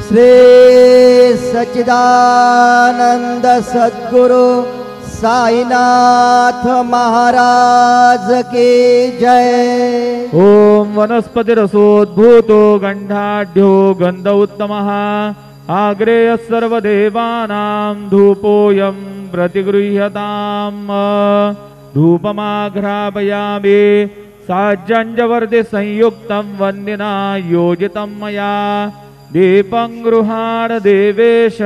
श्री सच्चिदानंद सद्गुरु साईनाथ महाराज की जय। ओम वनस्पतिरसोद्भूतो गंधाढ्यो गंध उत्तमः आग्रेय सर्वदेवानां धूपोऽयं प्रतिगृह्यताम्। धूपमाघ्रापयामि साज्जंजवर्धि संयुक्तं वन्दिना योजितं मया। दीपं गृहाण देवेश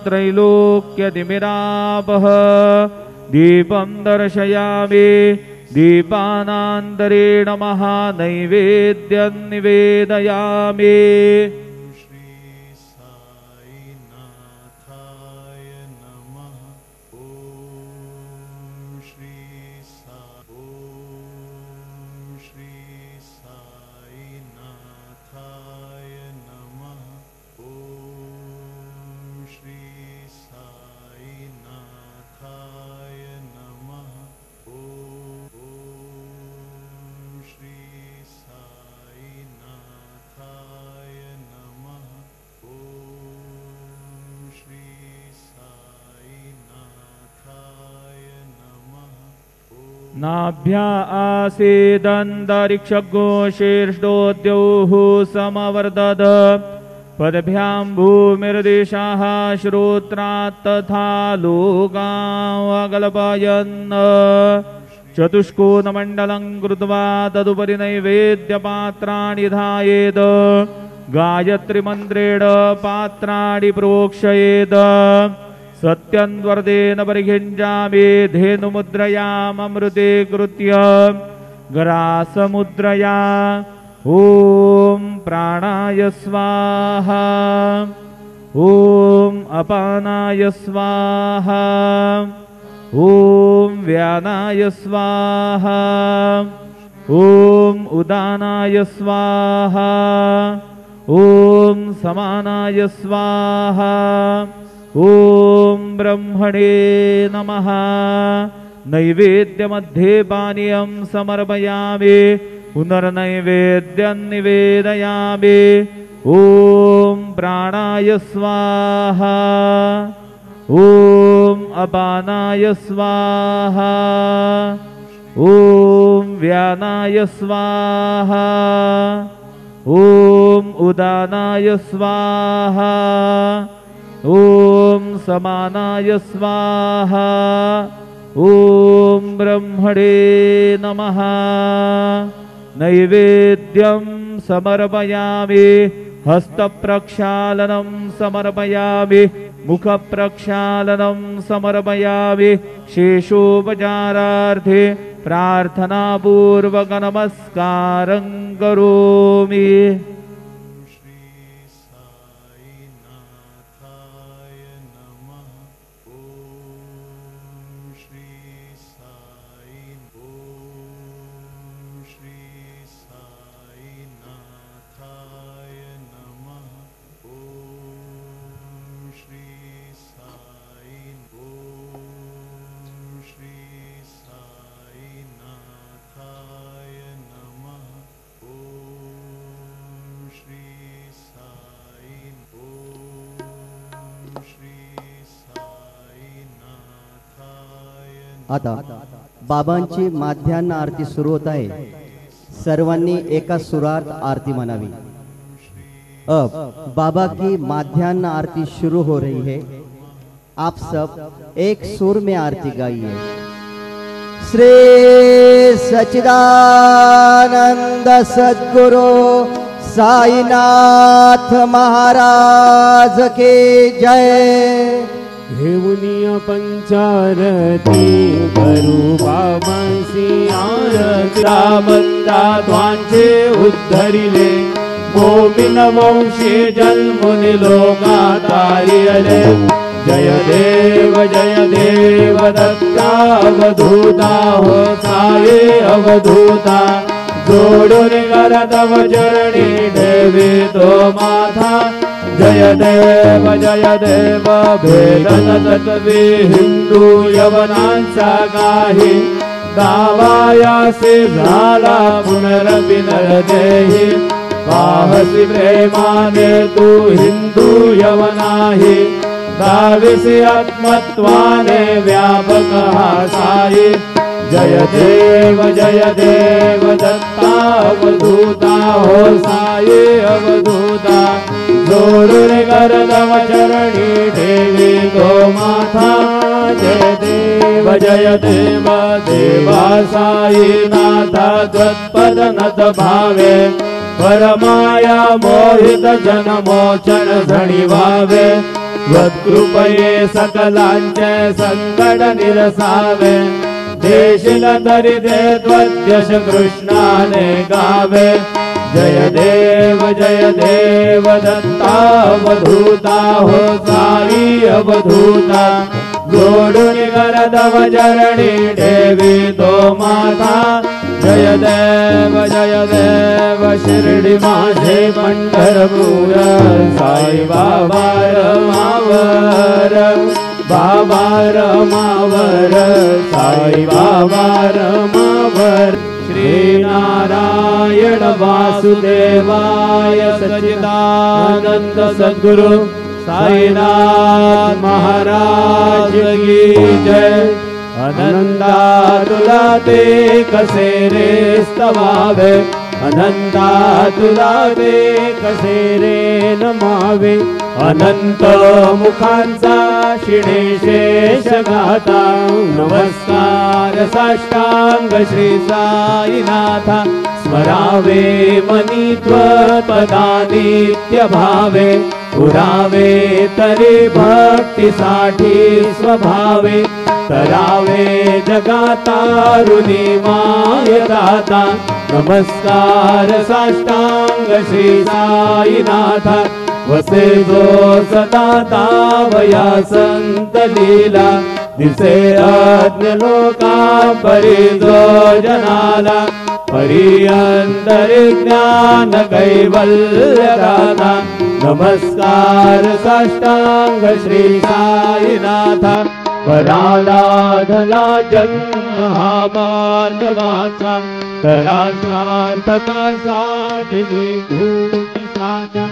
त्रैलोक्यतिमिरापः। दीपं दर्शयामि दीपानान्तरेण महानैवेद्यं निवेदयामि। नाभ्या आसीदन्तरिक्षगो शीर्षोद्योः समवर्तत। पदभ्यां भूमिर्देशाः श्रोत्रात् तथा लोकावकल्पयन्। चतुष्कोणमण्डलं कृत्वा तदुपरि नैवेद्यपात्राणि धायेत्। गायत्रीमन्त्रेण पात्राणि प्रोक्षयेत्। सत्यन्वर्तेन परिघिञ्जामि धेनुमुद्रयाममृते कृत्य ग्रासमुद्रया। ॐ प्राणाय स्वाहा ॐ अपानाय स्वाहा ॐ व्यानाय स्वाहा ॐ उदानाय स्वाहा ॐ समानाय स्वाहा ॐ ब्रह्मणे नमः। नैवेद्यमध्ये पानीयं समर्पयामि पुनर्नैवेद्यं निवेदयामि। ॐ प्राणाय स्वाहा ॐ अपानाय स्वाहा ॐ व्यानाय स्वाहा ॐ उदानाय स्वाहा ॐ समानाय स्वाहा ॐ ब्रह्मणे नमः। नैवेद्यं समर्पयामि हस्तप्रक्षालनं समर्पयामि मुखप्रक्षालनं समर्पयामि। शेषोपचारार्थे प्रार्थनापूर्वक नमस्कारं करोमि। आता बाबांची माध्यान्ह आरती सुरू होत आहे। सर्वांनी एका सुरात आरती म्हणावी। अब बाबा की माध्यान्ह आरती शुरू हो रही है। आप सब एक सुर में आरती गाइए। श्री सच्चिदानंद सद्गुरु साईनाथ महाराज की जय। घेऊनिय पंचारती करू बाबांसी आरती। बंदा ध्वांचे उद्धरिले मोमिन वंशी जन्मुनी लोकातारियले। जय देव दत्तावधूता हो साये अवधूता। जोडून करतव चरणी देवी तो माथा। जय देव भेदन तत्वे हिंदू यवनांचा काही। दावायासी झाला पुनरभिनरदेहि पाहसी प्रेमाने तू हिंदू यवनाही दाविसी आत्मत्वाने व्यापक हा साई जय देव दत्ता अवधूता हो साई अवधूता जोडून करदम चरणी ठेवी तो माथा जय देव देवा साई नाथा त्वत्पद नत भावे परमाया मोहित जन मोचन झणी वावे त्वत्कृपये सकलांचे संकट निरसावे देशील तरी दे त्वद्यश कृष्णाने गावे जय देव दत्ता अवधूता हो साई अवधूता जोडून करदम चरणी ठेवी तो माथा जय देव शिर्डी माझे पंढरपूर साई बाबा रमावर बाबा रमावर साई बाबा रमावर श्री नारायण वासुदेवाय सच्चिदानंद सद्गुरु साईनाथ महाराज की जय अनंता तुला ते कसे रे स्तवावे अनंता तुला ते कसे रे नमावे अनंत मुखांचा शिणे शेष गाता नमस्कार साष्टांग श्री साईनाथा स्मरावे मनी त्वत्पदा नित्य भावे पुरावे तरी भक्तीसाठी स्वभावे करावे जगातारुणी माय दाता नमस्कार साष्टांग श्री साईनाथा वसे जो सदा तावया संत लीला दिसे अज्ञ लोका परी जो जनाला परी अंतरि ज्ञान कैवल्य दाता नमस्कार साष्टांग श्री साईनाथा परालाधला जन्म हा मानवाचा तरासार्थकासाठी विभूती साचा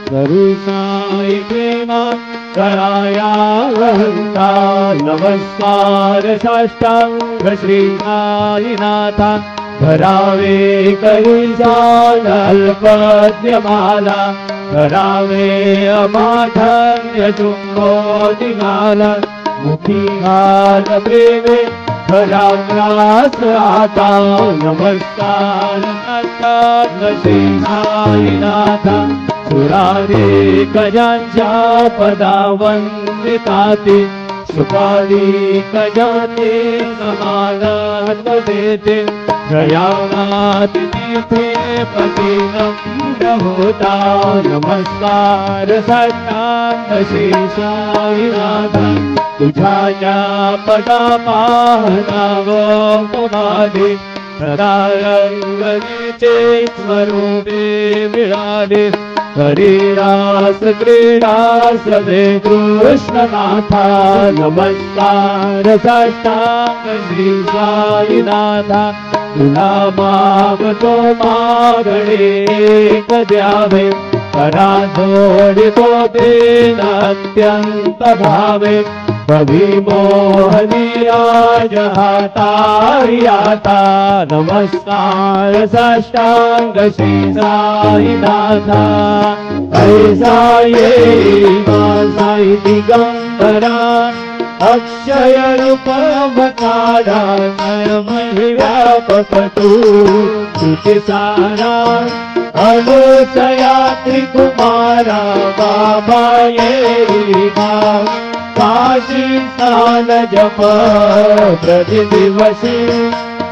करू साई प्रेमा कराया वहंता नमस्कार साष्टांग श्री साईनाथा धरावे कैसान अल्पद्यमाला धरावे अमाठन्य चुंबो निघाला मुखी घाल प्रेमे धराव्यास आता नमस्कार श्री साईनाथा सुरारे गजांच्या पदावंदिताते सुपारी गजाते समानात देते प्रयाणात तीर्थे पतिनम्र होता नमस्कार साष्टांग श्री साईनाथा तुझ्या पदा पाहनावो पुनादे सदा रंगनीचे स्वरूपे मिळाले हरिरास क्रीडा सदे कृष्णनाथा नमस्कार साष्टांग श्री साईनाथा तुला मागतो मागणे एक द्यावे करा जोडितो देन अत्यंत भावे कभी मोहनी आज हातारियाता नमस्कार साष्टांग श्री साईनाथा ऐसा येई साई दिगंबरा अक्षय रूप बकाडा नयमहि व्यापक तू तुझे सारा अनुसया त्रिकुमारा बाबा येई काशी स्थान जप प्रतिदिवसी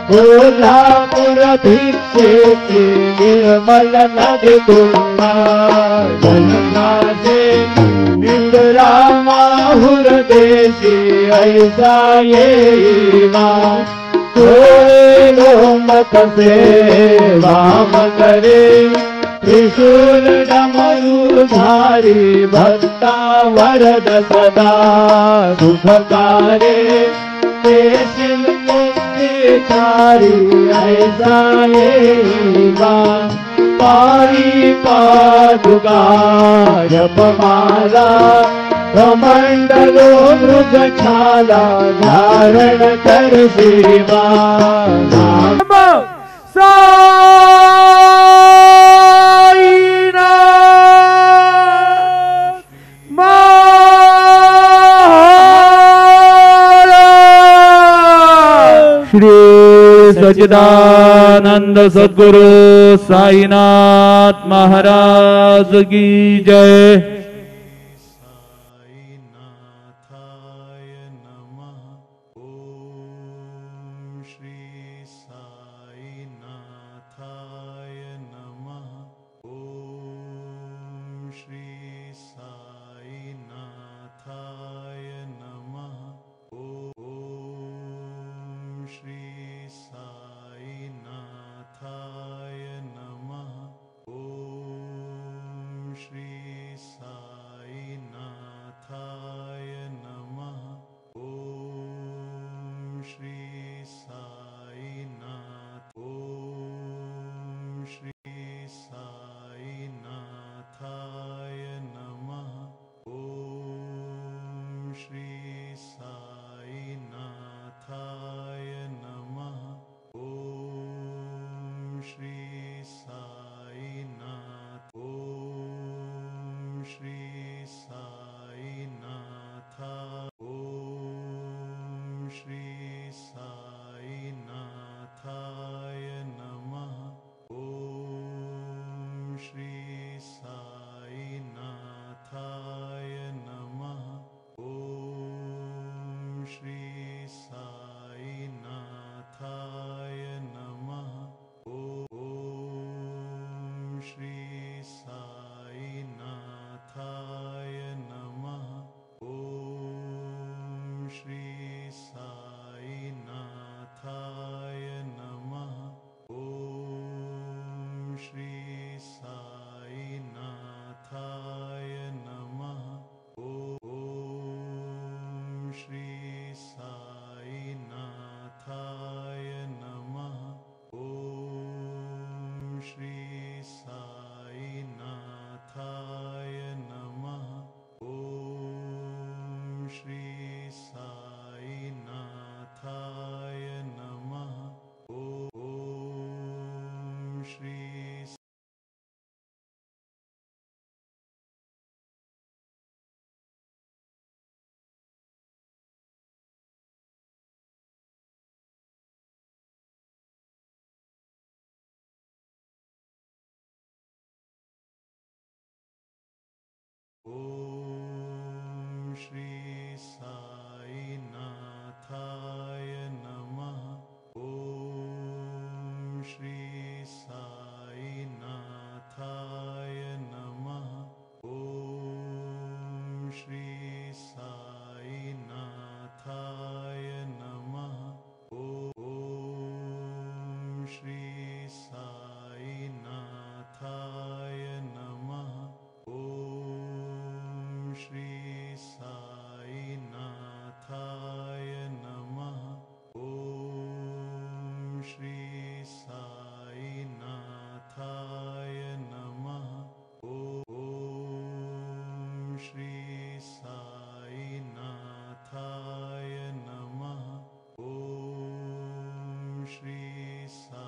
कोल्हापुर भिक्षेची निर्मल नदी तुंगा जननाचे इंद्रा माहुर देशी ऐसा येईना कोळे लोमक से वाम करे त्रिशूल डमरू धारी भक्ता वरद सदा सुखकारे देशील मुक्ती भिखारी ऐसा येईवा पारी पादुका जपमाला कमंडलो मृग छाला धारण कर सेवा नाम श्री सच्चिदानंद सद्गुरु साईनाथ महाराज की जय। साईनाथाय नमः। ओम श्री साईनाथाय नमः। ओम श्री साईनाथाय नमः। ओम श्री साईनाथाय नमः। ओम श्री साईनाथाय नमः। ओम श्री साईनाथ। ओम श्री साईनाथाय नमः। ओम श्री साईनाथाय नमः। ओम श्री साईनाथ। ओम श्री साईनाथ। ओम श्री साईनाथाय नमः। ओम श्री साईनाथाय नमः। ओम श्री साईनाथाय नमः। ओम श्री साईनाथाय नमः। ओम श्री साईनाथाय नमः। ओम श्री साईनाथाय नमः। ओम श्री साईनाथाय नमः। ओम श्री साईनाथाय नमः। ओम श्री साईनाथाय नमः। ओम श्री ओम श्री साईनाथाय नमः। ओम श्री साईनाथाय नमः। ओम श्री साईनाथाय नमः। ओम श्री साईनाथाय नमः। ओम श्री साईनाथाय नमः। ओम श्री साईनाथाय नमः। ओम श्री साईनाथाय नमः। ओम श्री सा